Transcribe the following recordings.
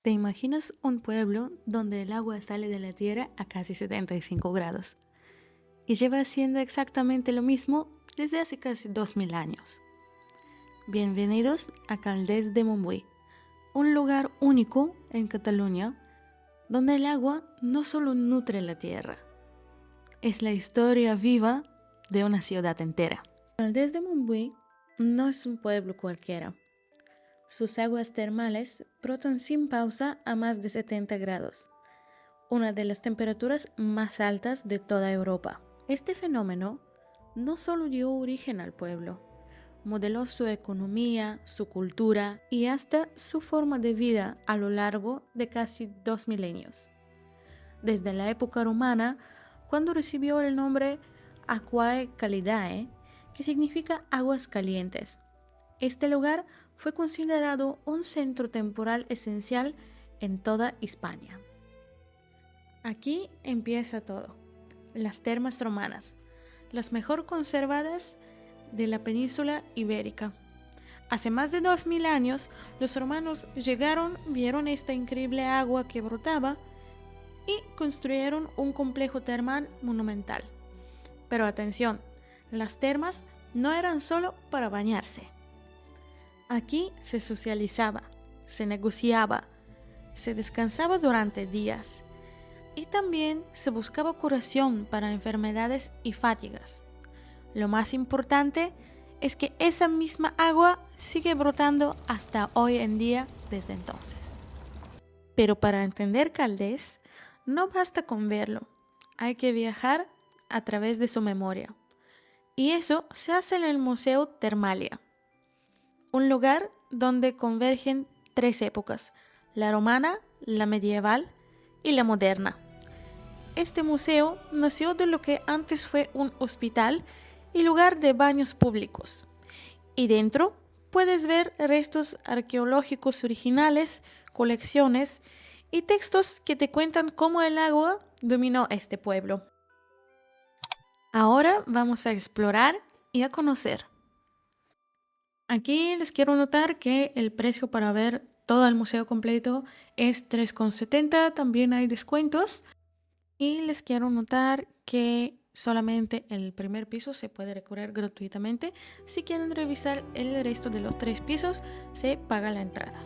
¿Te imaginas un pueblo donde el agua sale de la tierra a casi 75 grados y lleva haciendo exactamente lo mismo desde hace casi 2000 años? Bienvenidos a Calders de Montbui, un lugar único en Cataluña donde el agua no solo nutre la tierra, es la historia viva de una ciudad entera. Calders de Montbui no es un pueblo cualquiera. Sus aguas termales brotan sin pausa a más de 70 grados, una de las temperaturas más altas de toda Europa. Este fenómeno no solo dio origen al pueblo, modeló su economía, su cultura y hasta su forma de vida a lo largo de casi 2 milenios. Desde la época romana, cuando recibió el nombre Aquae Calidae, que significa aguas calientes. Este lugar fue considerado un centro temporal esencial en toda Hispania. Aquí empieza todo. Las termas romanas, las mejor conservadas de la península ibérica. Hace más de 2000 años, los romanos llegaron, vieron esta increíble agua que brotaba y construyeron un complejo termal monumental. Pero atención, las termas no eran solo para bañarse. Aquí se socializaba, se negociaba, se descansaba durante días y también se buscaba curación para enfermedades y fatigas. Lo más importante es que esa misma agua sigue brotando hasta hoy en día desde entonces. Pero para entender Caldés, no basta con verlo, hay que viajar a través de su memoria. Y eso se hace en el Museo Termalia, un lugar donde convergen tres épocas: la romana, la medieval y la moderna. Este museo nació de lo que antes fue un hospital y lugar de baños públicos. Y dentro puedes ver restos arqueológicos originales, colecciones y textos que te cuentan cómo el agua dominó este pueblo. Ahora vamos a explorar y a conocer. Aquí les quiero notar que el precio para ver todo el museo completo es 3,70. También hay descuentos. Y les quiero notar que solamente el primer piso se puede recorrer gratuitamente. Si quieren revisar el resto de los 3 pisos, se paga la entrada.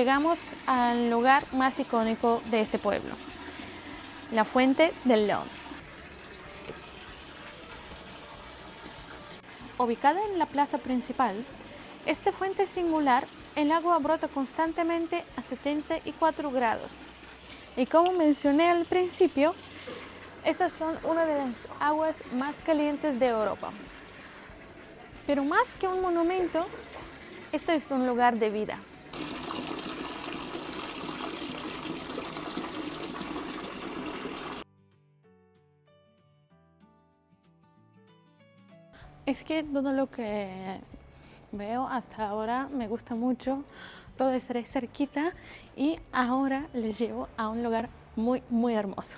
llegamos al lugar más icónico de este pueblo, la Fuente del León. Ubicada en la plaza principal, esta fuente singular, el agua brota constantemente a 74 grados. Y como mencioné al principio, esas son una de las aguas más calientes de Europa. Pero más que un monumento, esto es un lugar de vida. Es que todo lo que veo hasta ahora me gusta mucho, todo es cerquita y ahora les llevo a un lugar muy hermoso.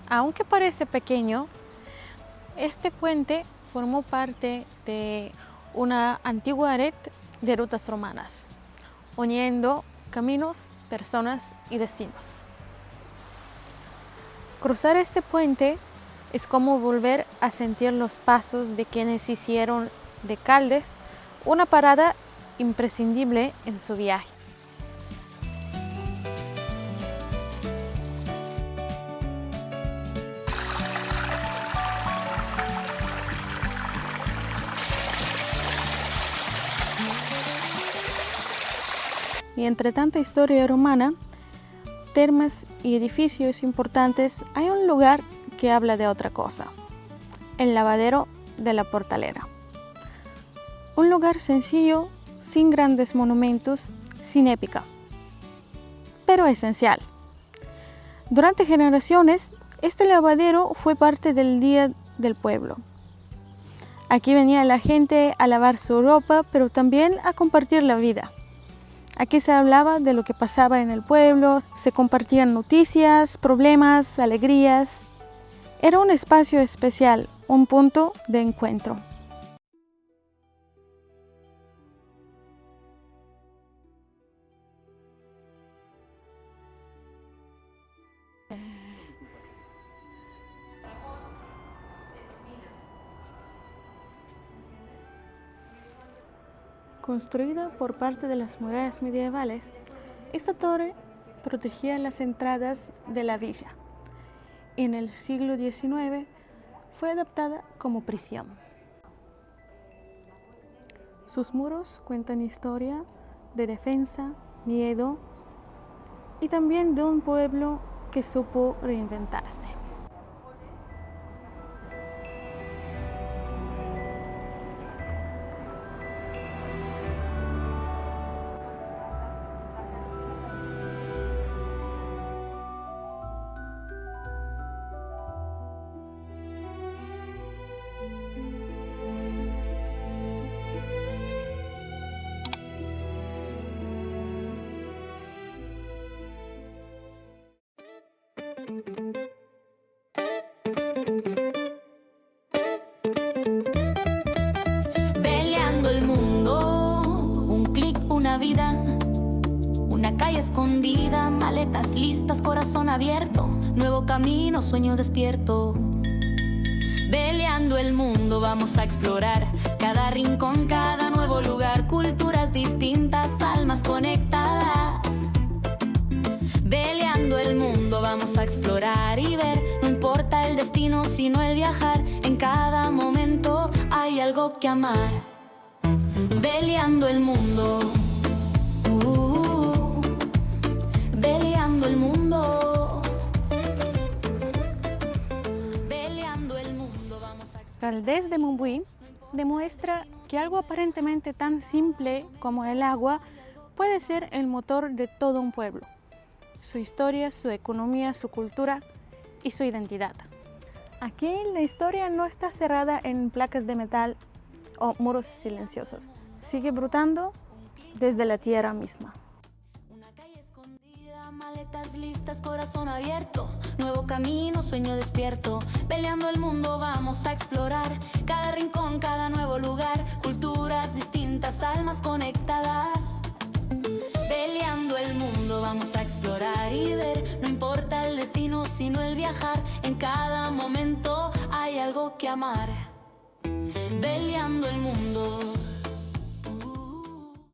Aunque parece pequeño, este puente formó parte de una antigua red de rutas romanas, uniendo caminos, personas y destinos. Cruzar este puente es como volver a sentir los pasos de quienes hicieron de Caldes una parada imprescindible en su viaje. Y entre tanta historia romana, termas y edificios importantes, hay un lugar que habla de otra cosa: el lavadero de la Portalera. Un lugar sencillo, sin grandes monumentos, sin épica, pero esencial. Durante generaciones, este lavadero fue parte del día del pueblo. Aquí venía la gente a lavar su ropa, pero también a compartir la vida. Aquí se hablaba de lo que pasaba en el pueblo, se compartían noticias, problemas, alegrías. Era un espacio especial, un punto de encuentro. Construida por parte de las murallas medievales, esta torre protegía las entradas de la villa. En el siglo XIX fue adaptada como prisión. Sus muros cuentan historia de defensa, miedo y también de un pueblo que supo reinventarse. Peleando el mundo, un clic, una vida, una calle escondida, maletas listas, corazón abierto, nuevo camino, sueño despierto. Peleando el mundo, vamos a explorar cada rincón, cada nuevo lugar, culturas distintas, almas conectadas. Peleando el mundo, vamos a explorar y ver, no importa el destino, sino el viajar. En cada momento hay algo que amar. Peleando el mundo, peleando Peleando el mundo. Peleando el mundo, vamos a... Caldés de Montbui demuestra que algo aparentemente tan simple como el agua puede ser el motor de todo un pueblo, su historia, su economía, su cultura y su identidad. Aquí la historia no está cerrada en placas de metal o muros silenciosos, sigue brotando desde la tierra misma. Una calle escondida, maletas listas, corazón abierto, nuevo camino, sueño despierto. Peleando el mundo vamos a explorar cada rincón, cada nuevo lugar, culturas distintas, almas conectadas. Peleando el mundo vamos a explorar y ver, no importa el destino sino el viajar, en cada momento hay algo que amar. Peleando el mundo.